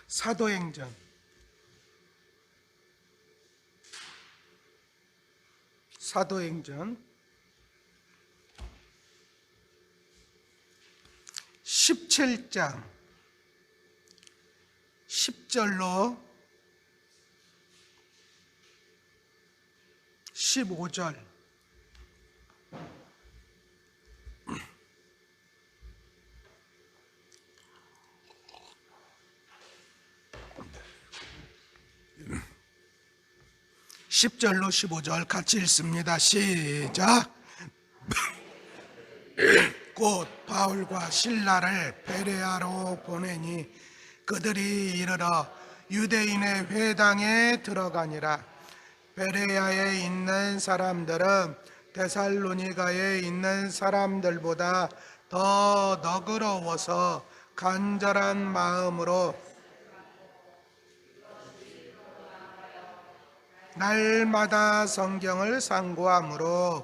사도행전 17장 10절로 15절. (10절로 15절) 같이 읽습니다. 시작. 곧 바울과 실라를 베레아로 보내니 그들이 이르러 유대인의 회당에 들어가니라. 베레아에 있는 사람들은 데살로니가에 있는 사람들보다 더 너그러워서 간절한 마음으로 날마다 성경을 상고하므로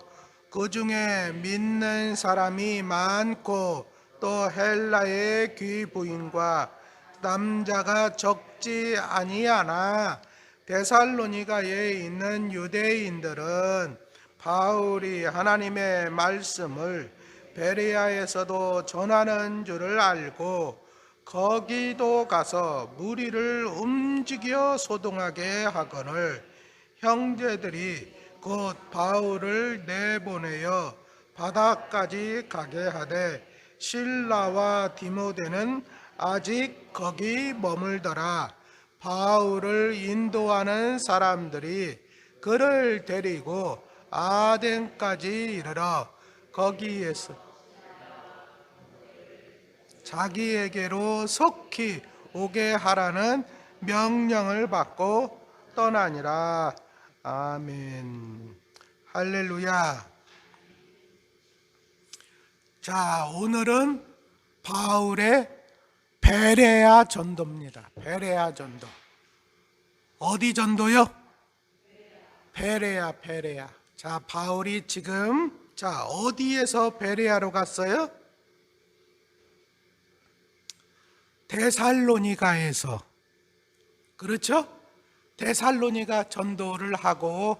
그 중에 믿는 사람이 많고 또 헬라의 귀부인과 남자가 적지 아니하나 데살로니가에 있는 유대인들은 바울이 하나님의 말씀을 베레아에서도 전하는 줄을 알고 거기도 가서 무리를 움직여 소동하게 하거늘 형제들이 곧 바울을 내보내어 바다까지 가게 하되 실라와 디모데는 아직 거기 머물더라. 바울을 인도하는 사람들이 그를 데리고 아덴까지 이르러 거기에서 자기에게로 속히 오게 하라는 명령을 받고 떠나니라. 아멘. 할렐루야. 자, 오늘은 바울의 베레아 전도입니다. 베레아 전도. 어디 전도요? 베레아. 자, 바울이 지금 어디에서 베레아로 갔어요? 데살로니가에서. 그렇죠? 데살로니가 전도를 하고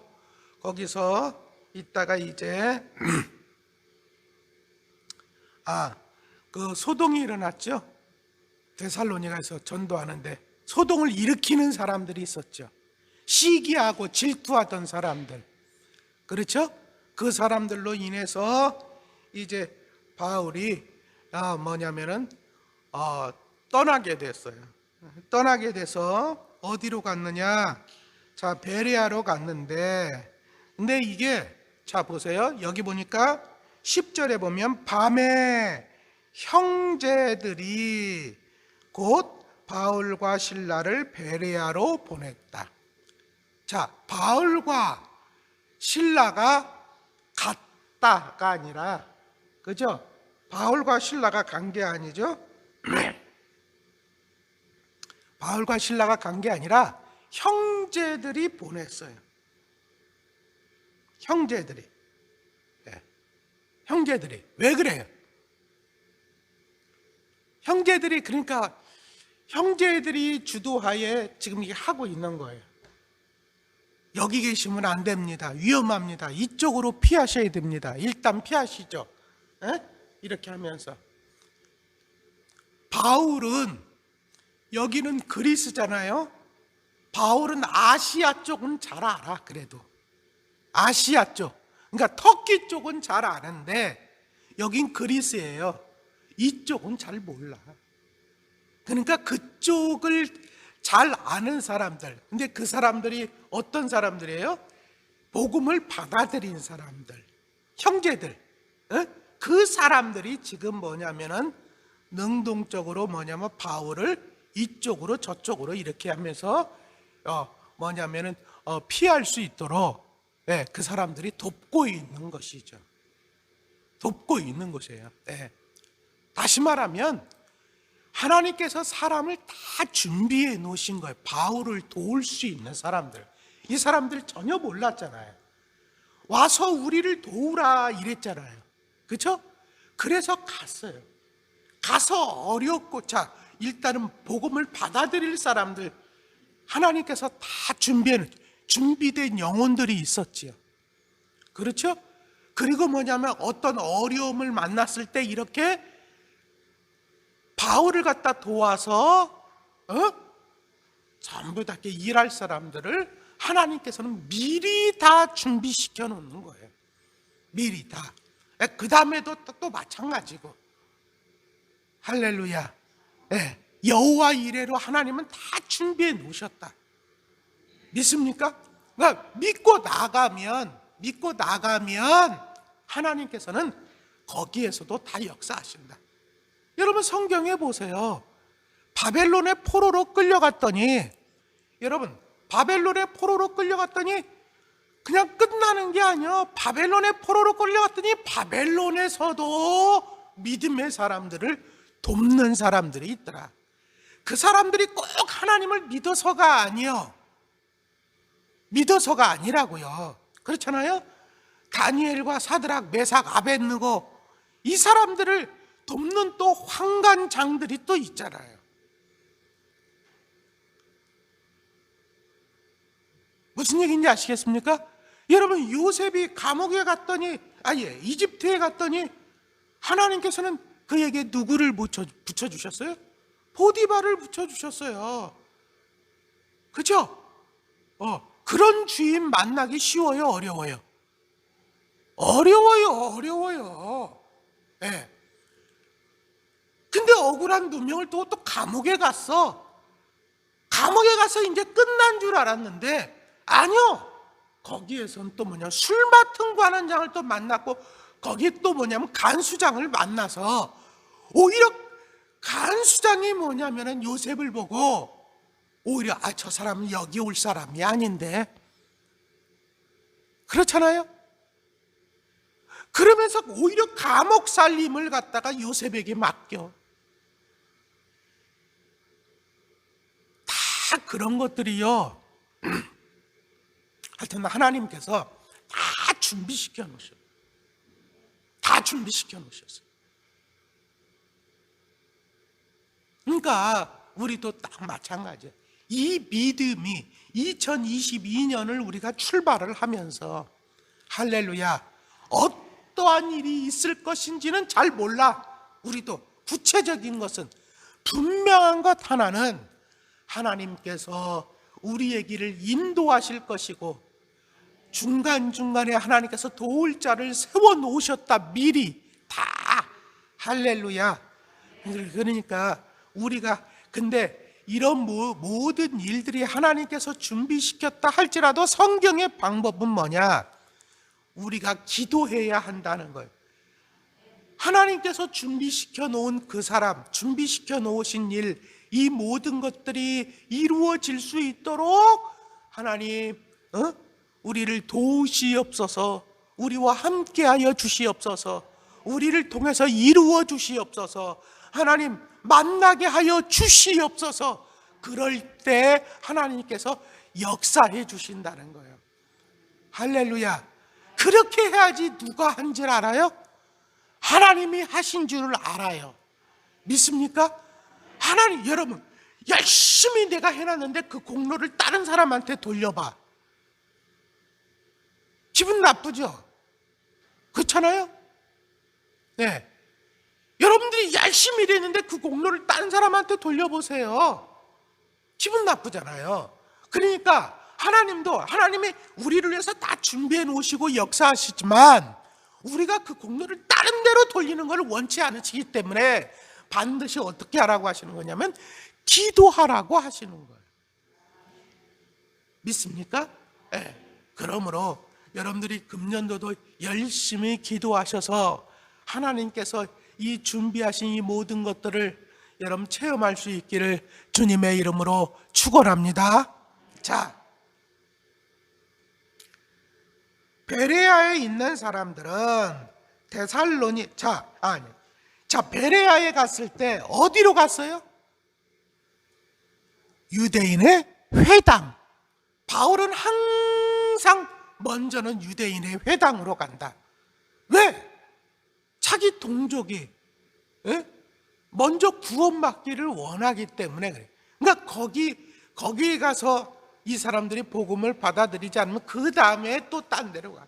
거기서 있다가 이제 그 소동이 일어났죠. 데살로니가에서 전도하는데 소동을 일으키는 사람들이 있었죠. 시기하고 질투하던 사람들. 그렇죠? 그 사람들로 인해서 이제 바울이 떠나게 됐어요. 떠나게 돼서 어디로 갔느냐? 자, 베레아로 갔는데, 근데 이게 보세요. 여기 보니까 10절에 보면 밤에 형제들이 곧 바울과 실라를 베레아로 보냈다. 자, 바울과 실라가 갔다가 아니라, 그죠? 바울과 실라가 간 게 아니죠? 바울과 실라가 간 게 아니라 형제들이 보냈어요. 형제들이. 형제들이. 왜 그래요? 형제들이, 그러니까 형제들이 주도하에 지금 이게 하고 있는 거예요. 여기 계시면 안 됩니다. 위험합니다. 이쪽으로 피하셔야 됩니다. 일단 피하시죠. 이렇게 하면서. 바울은 여기는 그리스잖아요. 바울은 아시아 쪽은 잘 알아. 그래도 아시아 쪽, 그러니까 터키 쪽은 잘 아는데 여긴 그리스예요. 이쪽은 잘 몰라. 그러니까 그쪽을 잘 아는 사람들. 근데 그 사람들이 어떤 사람들이에요? 복음을 받아들인 사람들, 형제들. 그 사람들이 지금 능동적으로 바울을 이쪽으로 저쪽으로 이렇게 하면서 피할 수 있도록 그 사람들이 돕고 있는 것이죠. 돕고 있는 것이에요. 다시 말하면 하나님께서 사람을 다 준비해 놓으신 거예요. 바울을 도울 수 있는 사람들. 이 사람들 전혀 몰랐잖아요. 와서 우리를 도우라 이랬잖아요. 그렇죠? 그래서 갔어요. 가서 어렵고 일단은 복음을 받아들일 사람들 하나님께서 다 준비된 영혼들이 있었지요. 그렇죠? 그리고 뭐냐면 어떤 어려움을 만났을 때 이렇게 바울을 갖다 도와서 전부 다 이렇게 일할 사람들을 하나님께서는 미리 다 준비시켜 놓는 거예요. 미리 다. 그 다음에도 또 마찬가지고. 할렐루야. 여호와 이레로 하나님은 다 준비해 놓으셨다. 믿습니까? 그러니까 믿고 나가면 하나님께서는 거기에서도 다 역사하신다. 여러분 성경에 보세요. 바벨론의 포로로 끌려갔더니 그냥 끝나는 게 아니야. 바벨론의 포로로 끌려갔더니 바벨론에서도 믿음의 사람들을 돕는 사람들이 있더라. 그 사람들이 꼭 하나님을 믿어서가 아니라고요. 그렇잖아요. 다니엘과 사드락, 메삭, 아벳느고 이 사람들을 돕는 또 환관장들이 또 있잖아요. 무슨 얘기인지 아시겠습니까? 여러분 요셉이 감옥에 갔더니 이집트에 갔더니 하나님께서는 그에게 누구를 붙여주셨어요? 보디발을 붙여주셨어요. 그죠? 그런 주인 만나기 쉬워요? 어려워요? 어려워요. 근데 억울한 누명을 또 감옥에 가서 이제 끝난 줄 알았는데 아니요. 거기에선 또 술 맡은 관원장을 또 만났고 거기에 또 간수장을 만나서 오히려 간수장이 요셉을 보고 오히려 저 사람은 여기 올 사람이 아닌데 그렇잖아요. 그러면서 오히려 감옥 살림을 갖다가 요셉에게 맡겨. 다 그런 것들이요. 하여튼 하나님께서 다 준비시켜 놓으셨어요. 그러니까 우리도 딱 마찬가지예요. 이 믿음이 2022년을 우리가 출발을 하면서 할렐루야 어떠한 일이 있을 것인지는 잘 몰라. 우리도 구체적인 것은 분명한 것 하나는 하나님께서 우리의 길을 인도하실 것이고 중간중간에 하나님께서 도울 자를 세워놓으셨다. 미리 다. 할렐루야. 그러니까 우리가 근데 이런 모든 일들이 하나님께서 준비시켰다 할지라도 성경의 방법은 뭐냐? 우리가 기도해야 한다는 거예요. 하나님께서 준비시켜 놓은 그 사람, 준비시켜 놓으신 일, 이 모든 것들이 이루어질 수 있도록 하나님 우리를 도우시옵소서, 우리와 함께하여 주시옵소서, 우리를 통해서 이루어 주시옵소서, 하나님 만나게 하여 주시옵소서. 그럴 때 하나님께서 역사해 주신다는 거예요. 할렐루야. 그렇게 해야지 누가 한 줄 알아요? 하나님이 하신 줄을 알아요. 믿습니까? 하나님, 여러분 열심히 내가 해놨는데 그 공로를 다른 사람한테 돌려봐. 기분 나쁘죠? 그렇잖아요? 네. 여러분들이 열심히 일했는데 그 공로를 다른 사람한테 돌려보세요. 기분 나쁘잖아요. 그러니까 하나님이 우리를 위해서 다 준비해 놓으시고 역사하시지만 우리가 그 공로를 다른 데로 돌리는 걸 원치 않으시기 때문에 반드시 어떻게 하라고 하시는 거냐면 기도하라고 하시는 거예요. 믿습니까? 네. 그러므로 여러분들이 금년도도 열심히 기도하셔서 하나님께서 이 준비하신 이 모든 것들을 여러분 체험할 수 있기를 주님의 이름으로 축원합니다. 자, 베레아에 있는 사람들은 베레아에 갔을 때 어디로 갔어요? 유대인의 회당. 바울은 항상 먼저는 유대인의 회당으로 간다. 왜? 자기 동족이 먼저 구원받기를 원하기 때문에 그래. 그러니까 거기에 가서 이 사람들이 복음을 받아들이지 않으면 그 다음에 또 딴 데로 가.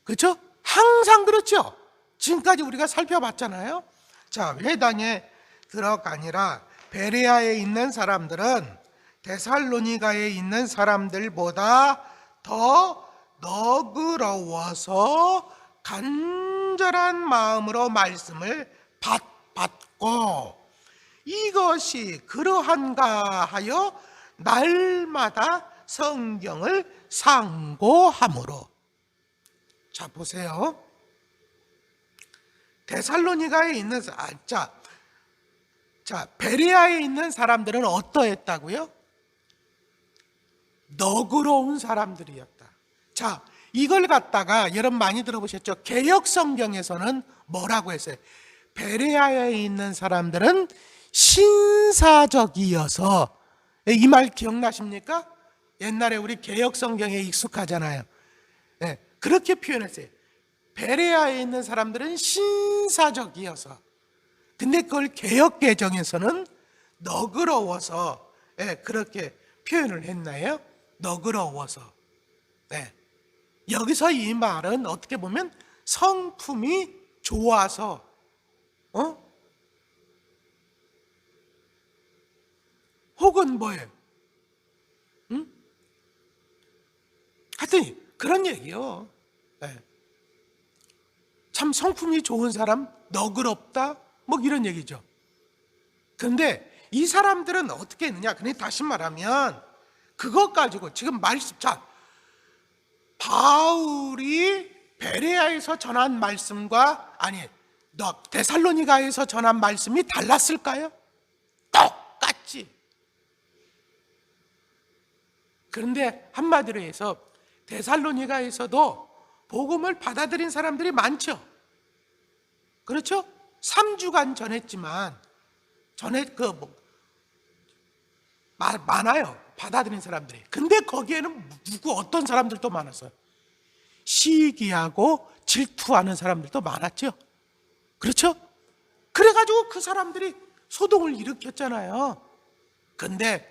그렇죠? 항상 그렇죠. 지금까지 우리가 살펴봤잖아요. 자, 회당에 들어가니라. 베레아에 있는 사람들은 데살로니가에 있는 사람들보다 더 너그러워서 간절한 마음으로 말씀을 받고, 이것이 그러한가 하여 날마다 성경을 상고함으로. 자, 보세요. 데살로니가에 있는 베레아에 있는 사람들은 어떠했다고요? 너그러운 사람들이었다. 자, 이걸 갖다가 여러분 많이 들어보셨죠? 개역 성경에서는 뭐라고 했어요? 베레아에 있는 사람들은 신사적이어서. 이 말 기억나십니까? 옛날에 우리 개역 성경에 익숙하잖아요. 네, 그렇게 표현했어요. 베레아에 있는 사람들은 신사적이어서. 근데 그걸 개역 개정에서는 너그러워서, 네, 그렇게 표현을 했나요? 너그러워서. 네. 여기서 이 말은 어떻게 보면 성품이 좋아서, 혹은 뭐예요? 하여튼 그런 얘기요. 네. 참 성품이 좋은 사람, 너그럽다, 뭐 이런 얘기죠. 그런데 이 사람들은 어떻게 했느냐? 그냥 다시 말하면 그것 가지고 지금 말씀, 자, 바울이 베레아에서 전한 말씀과 데살로니가에서 전한 말씀이 달랐을까요? 똑같지. 그런데 한마디로 해서 데살로니가에서도 복음을 받아들인 사람들이 많죠. 그렇죠? 3주간 전했지만 많아요. 받아들인 사람들이. 근데 거기에는 어떤 사람들도 많았어요. 시기하고 질투하는 사람들도 많았죠. 그렇죠? 그래가지고 그 사람들이 소동을 일으켰잖아요. 근데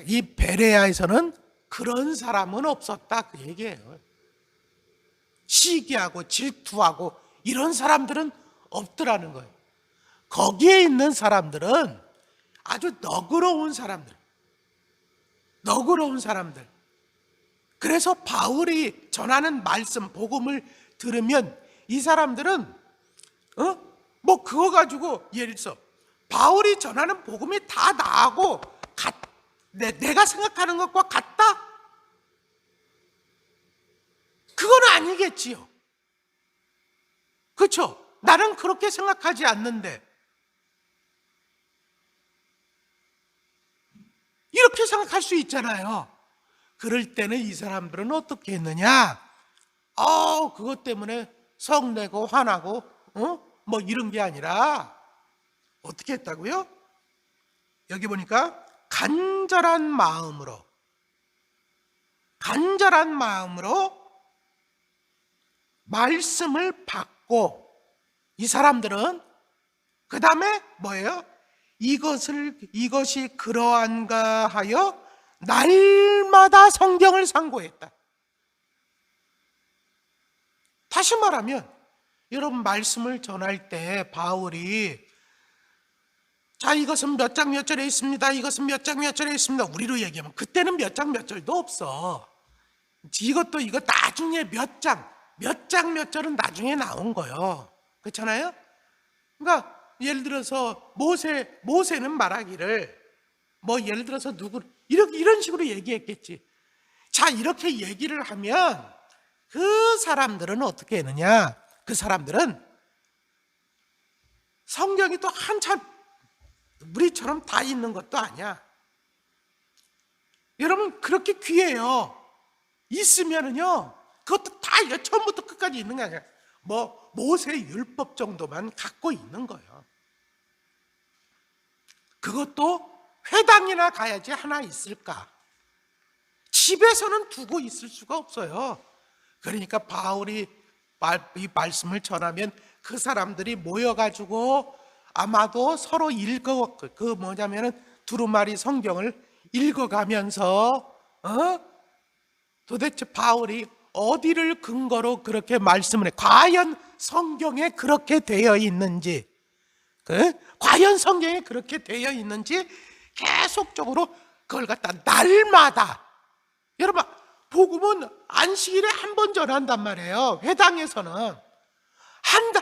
이 베레아에서는 그런 사람은 없었다, 그 얘기예요. 시기하고 질투하고 이런 사람들은 없더라는 거예요. 거기에 있는 사람들은 아주 너그러운 사람들. 그래서 바울이 전하는 말씀, 복음을 들으면 이 사람들은 뭐 그거 가지고 예를 들어서 바울이 전하는 복음이 다 나하고 내가 생각하는 것과 같다? 그건 아니겠지요. 그렇죠? 나는 그렇게 생각하지 않는데. 이렇게 생각할 수 있잖아요. 그럴 때는 이 사람들은 어떻게 했느냐? 그것 때문에 성내고 화나고 뭐 이런 게 아니라 어떻게 했다고요? 여기 보니까 간절한 마음으로 말씀을 받고, 이 사람들은 그 다음에 뭐예요? 이것이 그러한가 하여 날마다 성경을 상고했다. 다시 말하면 여러분 말씀을 전할 때 바울이 자, 이것은 몇 장 몇 절에 있습니다. 이것은 몇 장 몇 절에 있습니다. 우리로 얘기하면 그때는 몇 장 몇 절도 없어. 이거 나중에 몇 장 몇 절은 나중에 나온 거예요. 그렇잖아요? 그러니까 예를 들어서 모세는 말하기를 뭐 예를 들어서 이런 식으로 얘기했겠지. 자, 이렇게 얘기를 하면 그 사람들은 어떻게 했느냐? 그 사람들은 성경이 또 한참 우리처럼 다 있는 것도 아니야. 여러분 그렇게 귀해요. 있으면은요 그것도 다 처음부터 끝까지 있는 게 아니야. 뭐 모세 율법 정도만 갖고 있는 거예요. 그것도 회당이나 가야지 하나 있을까? 집에서는 두고 있을 수가 없어요. 그러니까 바울이 이 말씀을 전하면 그 사람들이 모여가지고 아마도 서로 두루마리 성경을 읽어가면서 도대체 바울이 어디를 근거로 그렇게 말씀을 해? 과연 성경에 그렇게 되어 있는지, 과연 성경에 그렇게 되어 있는지 계속적으로 그걸 갖다 날마다, 여러분 복음은 안식일에 한 번 전한단 말이에요. 회당에서는 한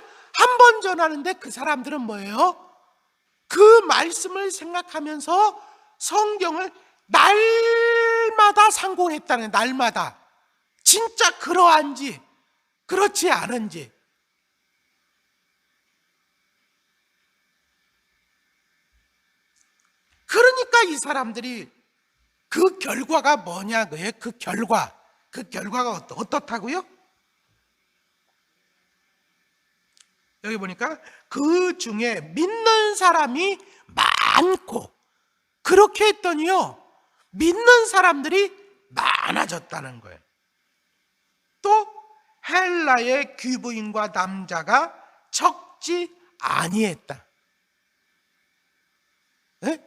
번 전하는데 그 사람들은 뭐예요? 그 말씀을 생각하면서 성경을 날마다 상고했다는, 날마다 진짜 그러한지 그렇지 않은지. 그러니까 이 사람들이 그 결과가 뭐냐고요? 그 결과가 어떻다고요? 여기 보니까 그 중에 믿는 사람이 많고, 그렇게 했더니요 믿는 사람들이 많아졌다는 거예요. 또 헬라의 귀부인과 남자가 적지 아니했다. 네?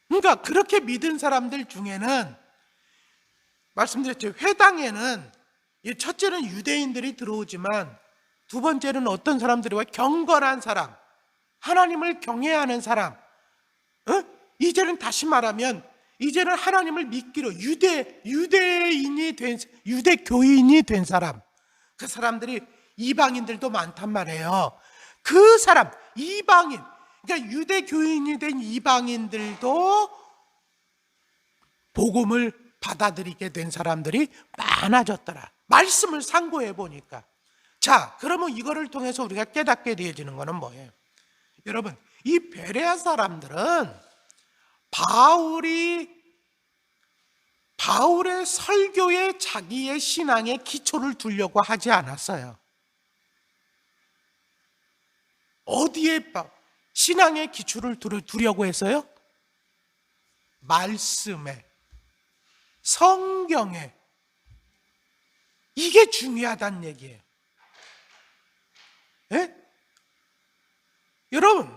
그러니까 그렇게 믿은 사람들 중에는, 말씀드렸죠, 회당에는 첫째는 유대인들이 들어오지만 두 번째는 어떤 사람들이 와요? 경건한 사람, 하나님을 경외하는 사람, 이제는 다시 말하면 이제는 하나님을 믿기로 유대교인이 된 사람, 그 사람들이 이방인들도 많단 말이에요. 그 사람, 이방인, 그러니까 유대교인이 된 이방인들도 복음을 받아들이게 된 사람들이 많아졌더라. 말씀을 상고해 보니까. 자, 그러면 이거를 통해서 우리가 깨닫게 되어지는 것은 뭐예요? 여러분, 이 베레아 사람들은 바울의 설교에 자기의 신앙의 기초를 두려고 하지 않았어요. 어디에 신앙의 기초를 두려고 했어요? 말씀에, 성경에. 이게 중요하다는 얘기예요. 예? 여러분,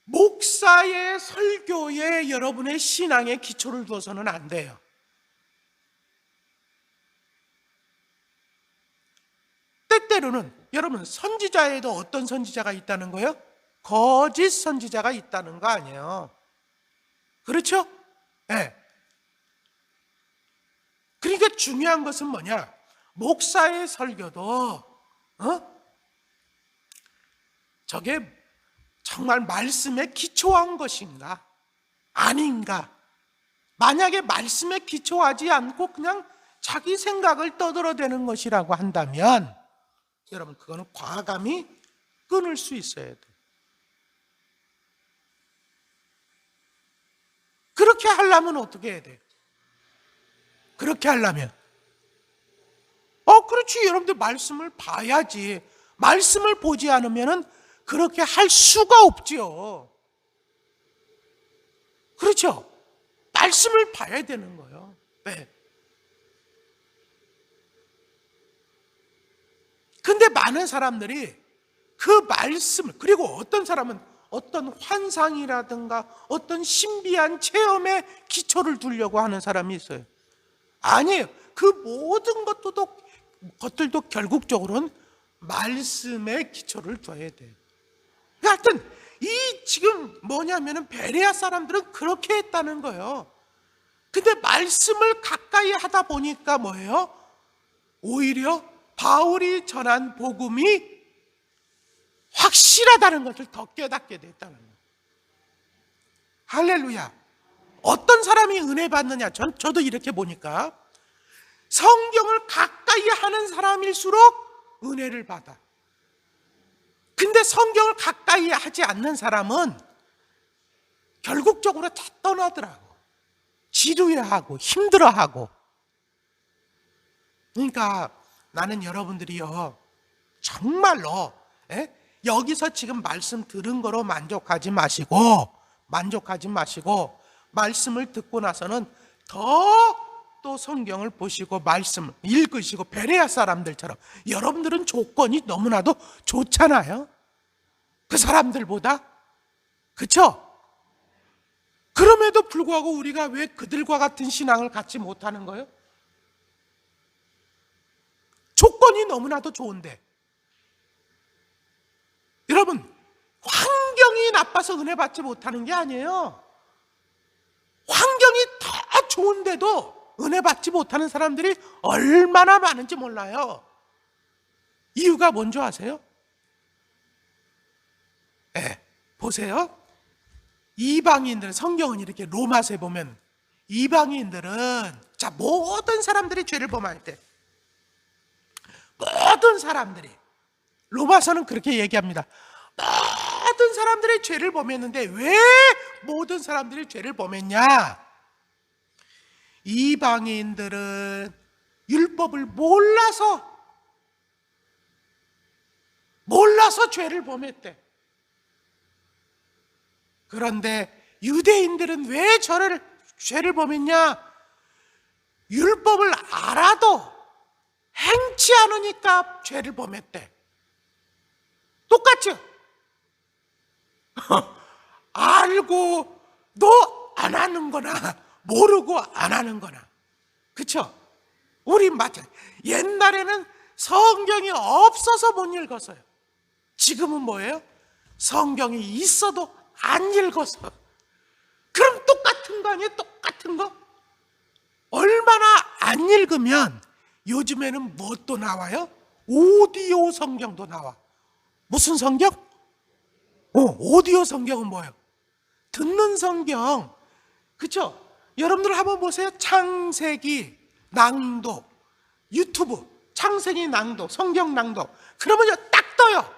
목사의 설교에 여러분의 신앙의 기초를 두어서는 안 돼요. 때때로는 여러분, 선지자에도 어떤 선지자가 있다는 거예요? 거짓 선지자가 있다는 거 아니에요. 그렇죠? 네. 그러니까 중요한 것은 뭐냐? 목사의 설교도 저게 정말 말씀에 기초한 것인가? 아닌가? 만약에 말씀에 기초하지 않고 그냥 자기 생각을 떠들어대는 것이라고 한다면 여러분, 그거는 과감히 끊을 수 있어야 돼요. 그렇게 하려면 어떻게 해야 돼요? 그렇게 하려면 그렇지, 여러분들 말씀을 봐야지. 말씀을 보지 않으면은 그렇게 할 수가 없지요. 그렇죠? 말씀을 봐야 되는 거예요. 네. 근데 많은 사람들이 그 말씀을, 그리고 어떤 사람은 어떤 환상이라든가 어떤 신비한 체험에 기초를 두려고 하는 사람이 있어요. 아니에요. 그 모든 것들도 결국적으로는 말씀에 기초를 둬야 돼요. 하여튼 이 지금 뭐냐면은 베레아 사람들은 그렇게 했다는 거예요. 근데 말씀을 가까이 하다 보니까 뭐예요? 오히려 바울이 전한 복음이 확실하다는 것을 더 깨닫게 됐다는 거예요. 할렐루야. 어떤 사람이 은혜 받느냐? 저도 이렇게 보니까 성경을 가까이 하는 사람일수록 은혜를 받아. 근데 성경을 가까이 하지 않는 사람은 결국적으로 다 떠나더라고. 지루해하고 힘들어하고. 그러니까 나는 여러분들이요, 정말로 여기서 지금 말씀 들은 거로 만족하지 마시고 말씀을 듣고 나서는 더 또 성경을 보시고 말씀을 읽으시고 베레아 사람들처럼 여러분들은 조건이 너무나도 좋잖아요. 그 사람들보다. 그렇죠? 그럼에도 불구하고 우리가 왜 그들과 같은 신앙을 갖지 못하는 거예요? 조건이 너무나도 좋은데. 여러분, 환경이 나빠서 은혜 받지 못하는 게 아니에요. 환경이 더 좋은데도 은혜 받지 못하는 사람들이 얼마나 많은지 몰라요. 이유가 뭔지 아세요? 네, 보세요. 이방인들은, 성경은 이렇게 로마서에 보면 이방인들은, 자, 모든 사람들이 죄를 범할 때, 모든 사람들이, 로마서는 그렇게 얘기합니다. 모든 사람들이 죄를 범했는데 왜 모든 사람들이 죄를 범했냐? 이방인들은 율법을 몰라서 죄를 범했대. 그런데 유대인들은 왜 죄를 범했냐? 율법을 알아도 행치 않으니까 죄를 범했대. 똑같죠? 알고 너 안 하는 거나 모르고 안 하는 거나. 그쵸? 우리 맞아. 옛날에는 성경이 없어서 못 읽었어요. 지금은 뭐예요? 성경이 있어도 안 읽어서. 그럼 똑같은 거 아니에요? 똑같은 거? 얼마나 안 읽으면 요즘에는 뭣도 나와요? 오디오 성경도 나와. 무슨 성경? 오디오 성경은 뭐예요? 듣는 성경. 그쵸? 여러분들 한번 보세요. 창세기 낭독, 유튜브 창세기 낭독, 성경 낭독. 그러면 딱 떠요.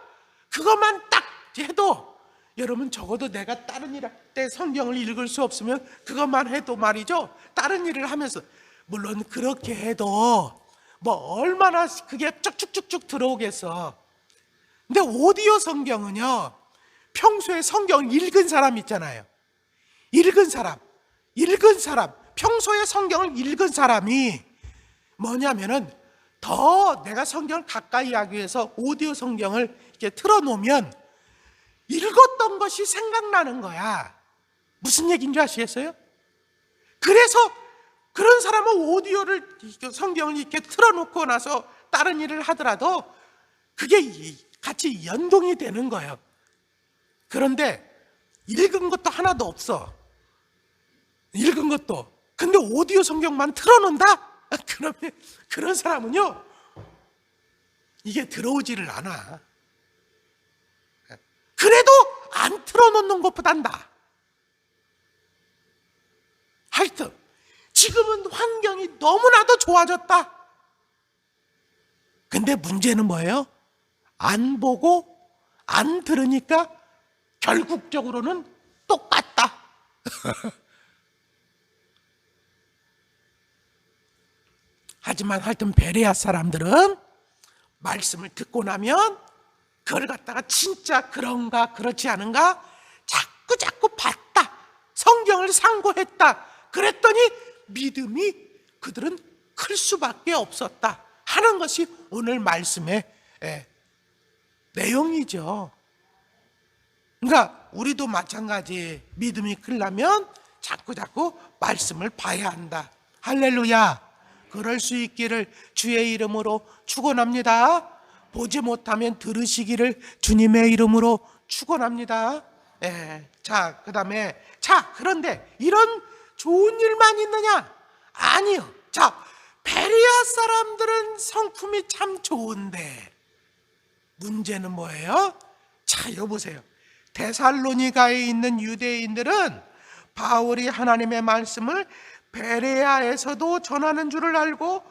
그것만 딱 해도 여러분 적어도 내가 다른 일 할 때 성경을 읽을 수 없으면 그것만 해도 말이죠. 다른 일을 하면서 물론 그렇게 해도 뭐 얼마나 그게 쭉쭉쭉쭉 들어오겠어. 근데 오디오 성경은요, 평소에 성경을 읽은 사람 있잖아요. 읽은 사람, 평소에 성경을 읽은 사람이 뭐냐면은 더 내가 성경을 가까이 하기 위해서 오디오 성경을 이렇게 틀어놓으면 읽었던 것이 생각나는 거야. 무슨 얘기인지 아시겠어요? 그래서 그런 사람은 오디오를, 성경을 이렇게 틀어놓고 나서 다른 일을 하더라도 그게 같이 연동이 되는 거예요. 그런데 읽은 것도 하나도 없어. 읽은 것도. 근데 오디오 성경만 틀어놓는다? 그러면 그런 사람은요, 이게 들어오지를 않아. 그래도 안 틀어놓는 것보단 나아. 하여튼 지금은 환경이 너무나도 좋아졌다. 근데 문제는 뭐예요? 안 보고 안 들으니까 결국적으로는 똑같다. 하여튼 베레아 사람들은 말씀을 듣고 나면 그걸 갖다가 진짜 그런가 그렇지 않은가 자꾸 봤다. 성경을 상고했다. 그랬더니 믿음이 그들은 클 수밖에 없었다 하는 것이 오늘 말씀의 내용이죠. 그러니까 우리도 마찬가지. 믿음이 크려면 자꾸 말씀을 봐야 한다. 할렐루야. 그럴 수 있기를 주의 이름으로 축원합니다. 보지 못하면 들으시기를 주님의 이름으로 축원합니다. 자, 그다음에 그런데 이런 좋은 일만 있느냐? 아니요. 자, 베레아 사람들은 성품이 참 좋은데 문제는 뭐예요? 자, 여기 보세요. 데살로니가에 있는 유대인들은 바울이 하나님의 말씀을 베레아에서도 전하는 줄을 알고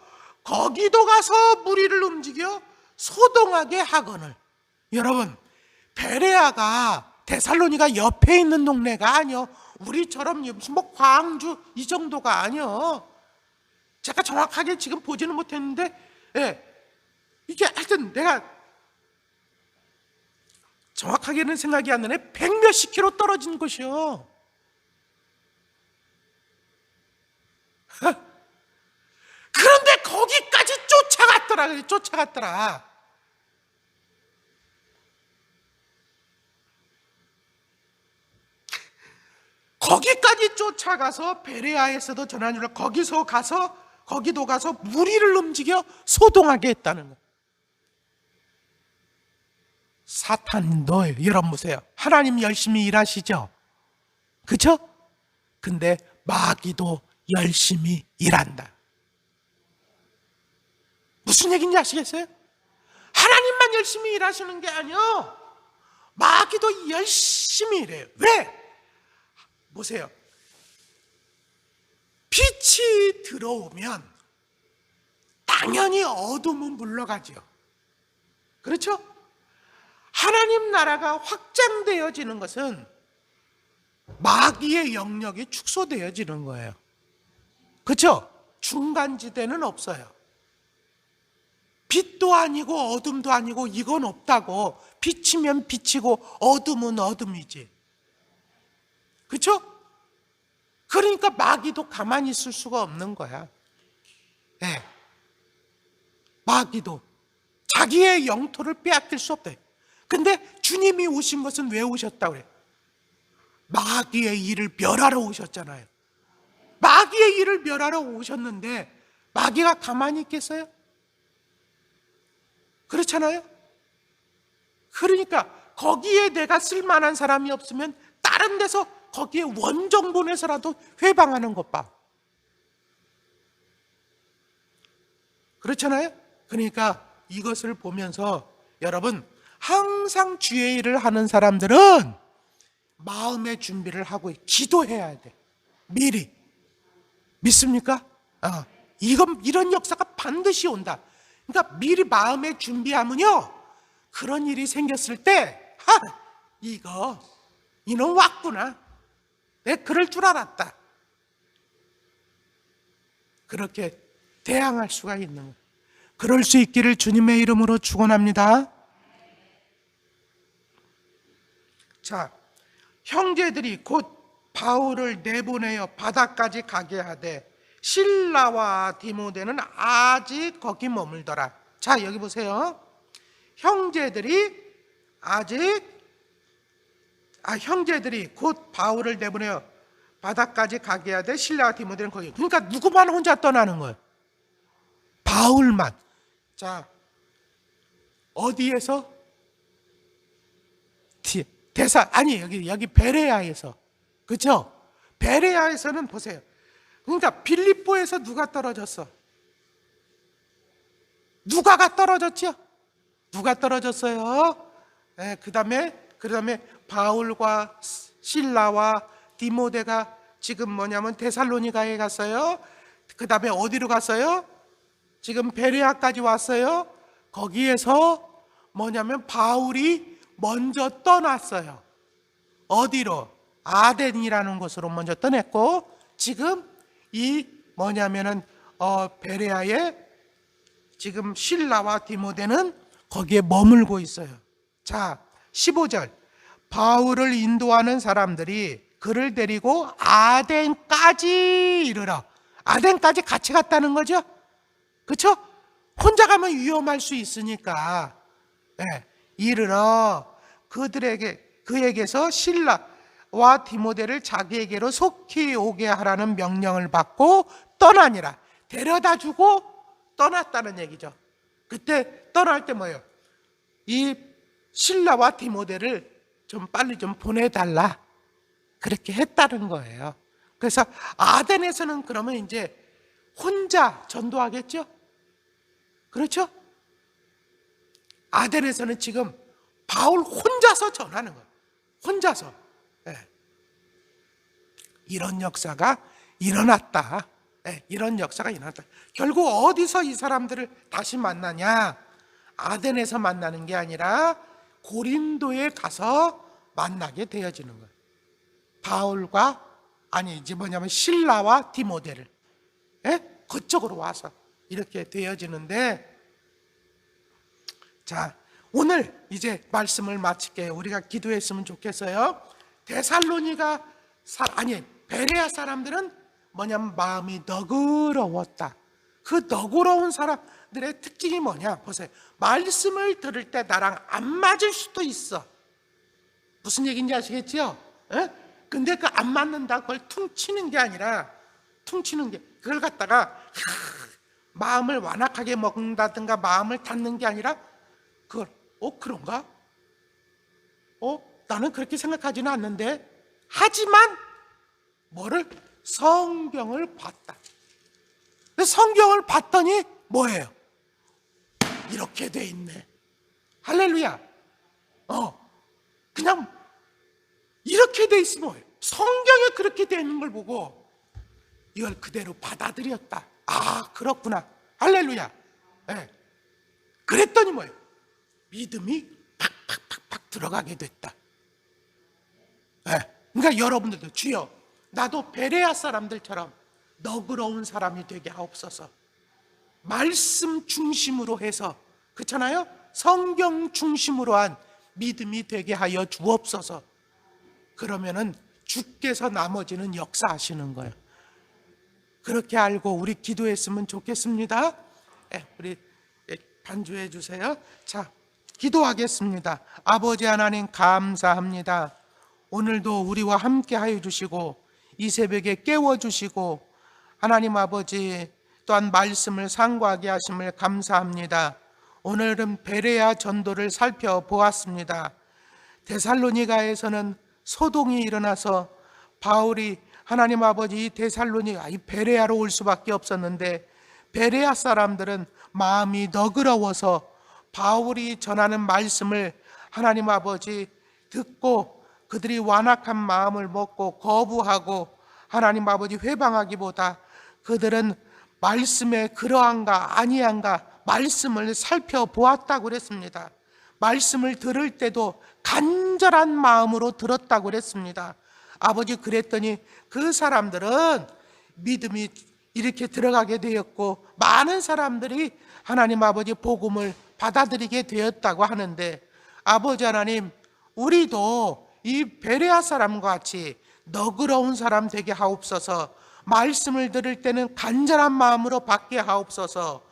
거기도 가서 무리를 움직여 소동하게 하거늘. 여러분, 베레아가 데살로니가 옆에 있는 동네가 아니요. 우리처럼 무슨 광주 이 정도가 아니요. 제가 정확하게 지금 보지는 못했는데, 이게 하여튼 내가 정확하게는 생각이 안 나네. 100몇십 킬로 떨어진 곳이요. 쫓아가라 그래 쫓아갔더라. 거기까지 쫓아가서 베레아에서도 전환율을 거기도 가서 무리를 움직여 소동하게 했다는 거예요. 사탄도 여러분 보세요. 하나님 열심히 일하시죠? 그렇죠? 근데 마귀도 열심히 일한다. 무슨 얘기인지 아시겠어요? 하나님만 열심히 일하시는 게 아니요, 마귀도 열심히 일해요. 왜? 보세요. 빛이 들어오면 당연히 어둠은 물러가죠. 그렇죠? 하나님 나라가 확장되어지는 것은 마귀의 영역이 축소되어지는 거예요. 그렇죠? 중간지대는 없어요. 빛도 아니고 어둠도 아니고 이건 없다고. 빛이면 빛이고 어둠은 어둠이지. 그렇죠? 그러니까 마귀도 가만히 있을 수가 없는 거야. 네. 마귀도 자기의 영토를 빼앗길 수 없다. 근데 주님이 오신 것은 왜 오셨다고 그래? 마귀의 일을 멸하러 오셨잖아요. 마귀의 일을 멸하러 오셨는데 마귀가 가만히 있겠어요? 그렇잖아요? 그러니까 거기에 내가 쓸만한 사람이 없으면 다른 데서 거기에 원정 보내서라도 회방하는 것 봐. 그렇잖아요? 그러니까 이것을 보면서 여러분, 항상 주의 일을 하는 사람들은 마음의 준비를 하고 기도해야 돼. 미리. 믿습니까? 이런 역사가 반드시 온다. 그러니까 미리 마음에 준비하면요, 그런 일이 생겼을 때 이놈 왔구나. 내가 그럴 줄 알았다. 그렇게 대항할 수가 있는 거예요. 그럴 수 있기를 주님의 이름으로 축원합니다. 자, 형제들이 곧 바울을 내보내어 바다까지 가게 하되 실라와 디모데는 아직 거기 머물더라. 자, 여기 보세요. 형제들이 곧 바울을 내보내어 바다까지 가게 하되 실라와 디모데는 거기. 그러니까 누구만 혼자 떠나는 거예요? 바울만. 자, 어디에서? 여기 베레아에서. 그렇죠? 베레아에서는 보세요. 그러니까 빌립보에서 누가 떨어졌어? 누가가 떨어졌죠? 누가 떨어졌어요? 네, 그다음에 바울과 실라와 디모데가 지금 데살로니가에 갔어요. 그다음에 어디로 갔어요? 지금 베레아까지 왔어요. 거기에서 바울이 먼저 떠났어요. 어디로? 아덴이라는 곳으로 먼저 떠났고, 지금 베레아에 지금 실라와 디모데는 거기에 머물고 있어요. 자, 15절. 바울을 인도하는 사람들이 그를 데리고 아덴까지 이르러. 아덴까지 같이 갔다는 거죠? 그렇죠? 혼자 가면 위험할 수 있으니까 이르러 그에게서 실라와 디모데를 자기에게로 속히 오게 하라는 명령을 받고 떠나니라. 데려다 주고 떠났다는 얘기죠. 그때 떠날 때 뭐예요? 이 실라와 디모데를 좀 빨리 좀 보내달라, 그렇게 했다는 거예요. 그래서 아덴에서는 그러면 이제 혼자 전도하겠죠? 그렇죠? 아덴에서는 지금 바울 혼자서 전하는 거예요. 혼자서. 이런 역사가 일어났다. 이런 역사가 일어났다. 결국 어디서 이 사람들을 다시 만나냐? 아덴에서 만나는 게 아니라 고린도에 가서 만나게 되어지는 거예요. 바울과 실라와 디모데를 그쪽으로 와서 이렇게 되어지는데, 자, 오늘 이제 말씀을 마칠게요. 우리가 기도했으면 좋겠어요. 베레아 사람들은 마음이 너그러웠다. 그 너그러운 사람들의 특징이 뭐냐? 보세요. 말씀을 들을 때 나랑 안 맞을 수도 있어. 무슨 얘기인지 아시겠죠? 에? 근데 그 안 맞는다 그걸 퉁치는 게 아니라, 퉁치는 게 그걸 갖다가 마음을 완악하게 먹는다든가 마음을 닫는 게 아니라 그걸 그런가? 나는 그렇게 생각하지는 않는데, 하지만 뭐를? 성경을 봤다. 근데 성경을 봤더니 뭐예요? 이렇게 돼 있네. 할렐루야. 그냥 이렇게 돼 있으면 뭐예요? 성경에 그렇게 돼 있는 걸 보고 이걸 그대로 받아들였다. 아, 그렇구나. 할렐루야. 네. 그랬더니 뭐예요? 믿음이 팍팍팍팍 들어가게 됐다. 네. 그러니까 여러분들도 주여, 나도 베레아 사람들처럼 너그러운 사람이 되게 하옵소서. 말씀 중심으로 해서, 그렇잖아요? 성경 중심으로 한 믿음이 되게 하여 주옵소서. 그러면은 주께서 나머지는 역사하시는 거예요. 그렇게 알고 우리 기도했으면 좋겠습니다. 우리 반주해 주세요. 자, 기도하겠습니다. 아버지 하나님 감사합니다. 오늘도 우리와 함께 하여 주시고 이 새벽에 깨워주시고 하나님 아버지 또한 말씀을 상고하게 하심을 감사합니다. 오늘은 베레아 전도를 살펴보았습니다. 데살로니가에서는 소동이 일어나서 바울이 하나님 아버지 이 데살로니가 이 베레아로 올 수밖에 없었는데, 베레아 사람들은 마음이 너그러워서 바울이 전하는 말씀을 하나님 아버지 듣고 그들이 완악한 마음을 먹고 거부하고 하나님 아버지 회방하기보다 그들은 말씀에 그러한가 아니한가 말씀을 살펴보았다고 그랬습니다. 말씀을 들을 때도 간절한 마음으로 들었다고 그랬습니다. 아버지, 그랬더니 그 사람들은 믿음이 이렇게 들어가게 되었고 많은 사람들이 하나님 아버지 복음을 받아들이게 되었다고 하는데, 아버지 하나님, 우리도 이 베레아 사람과 같이 너그러운 사람 되게 하옵소서. 말씀을 들을 때는 간절한 마음으로 받게 하옵소서.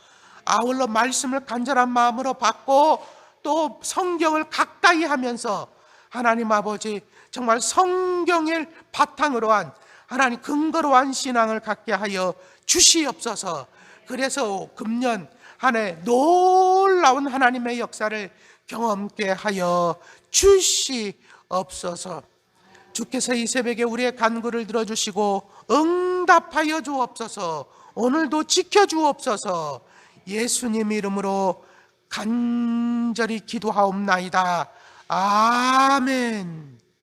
아울러 말씀을 간절한 마음으로 받고 또 성경을 가까이 하면서 하나님 아버지 정말 성경을 바탕으로 한 하나님 근거로 한 신앙을 갖게 하여 주시옵소서. 그래서 금년 한 해 놀라운 하나님의 역사를 경험케 하여 주시옵소서. 주께서 이 새벽에 우리의 간구를 들어주시고 응답하여 주옵소서. 오늘도 지켜주옵소서. 예수님 이름으로 간절히 기도하옵나이다. 아멘.